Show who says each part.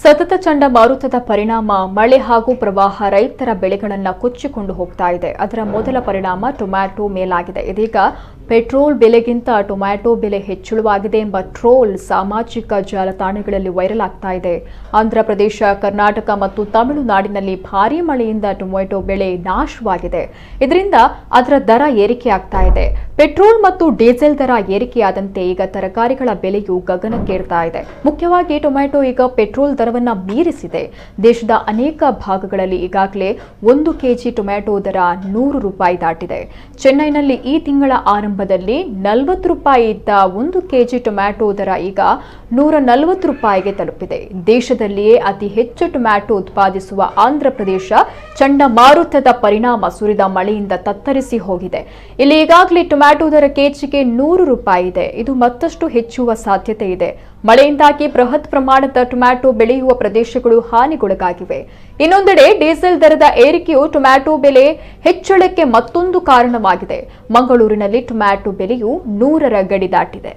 Speaker 1: ಸತತ ಚಂಡಮಾರುತದ ಪರಿಣಾಮ ಮಳೆ ಹಾಗೂ ಪ್ರವಾಹ ರೈತರ ಬೆಳೆಗಳನ್ನು ಕೊಚ್ಚಿಕೊಂಡು ಹೋಗ್ತಾ ಇದೆ. ಅದರ ಮೊದಲ ಪರಿಣಾಮ ಟೊಮ್ಯಾಟೊ ಮೇಲಾಗಿದೆ. ಇದೀಗ ಪೆಟ್ರೋಲ್ ಬೆಲೆಗಿಂತ ಟೊಮ್ಯಾಟೊ ಬೆಲೆ ಹೆಚ್ಚಳವಾಗಿದೆ ಎಂಬ ಟ್ರೋಲ್ ಸಾಮಾಜಿಕ ಜಾಲತಾಣಗಳಲ್ಲಿ ವೈರಲ್ ಆಗ್ತಾ ಇದೆ. ಆಂಧ್ರಪ್ರದೇಶ, ಕರ್ನಾಟಕ ಮತ್ತು ತಮಿಳುನಾಡಿನಲ್ಲಿ ಭಾರೀ ಮಳೆಯಿಂದ ಟೊಮ್ಯಾಟೊ ಬೆಳೆ ನಾಶವಾಗಿದೆ. ಇದರಿಂದ ಅದರ ದರ ಏರಿಕೆಯಾಗ್ತಾ ಇದೆ. ಪೆಟ್ರೋಲ್ ಮತ್ತು ಡೀಸೆಲ್ ದರ ಏರಿಕೆಯಾದಂತೆ ಈಗ ತರಕಾರಿಗಳ ಬೆಲೆಯೂ ಗಗನಕ್ಕೇರ್ತಾ ಇದೆ. ಮುಖ್ಯವಾಗಿ ಟೊಮ್ಯಾಟೊ ಈಗ ಪೆಟ್ರೋಲ್ ದರವನ್ನ ಮೀರಿಸಿದೆ. ದೇಶದ ಅನೇಕ ಭಾಗಗಳಲ್ಲಿ ಈಗಾಗಲೇ 1 ಕೆಜಿ ಟೊಮ್ಯಾಟೊ ದರ 100 ರೂಪಾಯಿ ದಾಟಿದೆ. ಚೆನ್ನೈನಲ್ಲಿ ಈ ತಿಂಗಳ ಆರಂಭದಲ್ಲಿ 40 ರೂಪಾಯಿ ಇದ್ದ 1 ಕೆಜಿ ಟೊಮ್ಯಾಟೊ ದರ ಈಗ 140 ರೂಪಾಯಿಗೆ ತಲುಪಿದೆ. ದೇಶದಲ್ಲಿಯೇ ಅತಿ ಹೆಚ್ಚು ಟೊಮ್ಯಾಟೊ ಉತ್ಪಾದಿಸುವ ಆಂಧ್ರಪ್ರದೇಶ ಚಂಡಮಾರುತದ ಪರಿಣಾಮ ಸುರಿದ ಮಳೆಯಿಂದ ತತ್ತರಿಸಿ ಹೋಗಿದೆ. ಇಲ್ಲಿ ಈಗಾಗಲೇ ಟೊಮ್ಯಾಟೊ ದರ ಕೆಜಿಗೆ 100 ರೂಪಾಯಿ ಇದೆ. ಇದು ಮತ್ತಷ್ಟು ಹೆಚ್ಚುವ ಸಾಧ್ಯತೆ ಇದೆ. ಮಳೆಯಿಂದಾಗಿ ಬೃಹತ್ ಪ್ರಮಾಣದ ಟೊಮ್ಯಾಟೊ ಬೆಳೆಯುವ ಪ್ರದೇಶಗಳು ಹಾನಿಗೊಳಗಾಗಿವೆ. ಇನ್ನೊಂದೆಡೆ ಡೀಸೆಲ್ ದರದ ಏರಿಕೆಯು ಟೊಮ್ಯಾಟೊ ಬೆಲೆ ಹೆಚ್ಚಳಕ್ಕೆ ಮತ್ತೊಂದು ಕಾರಣವಾಗಿದೆ. ಮಂಗಳೂರಿನಲ್ಲಿ ಟೊಮ್ಯಾಟೊ ಬೆಲೆಯು 100ರ ಗಡಿ ದಾಟಿದೆ.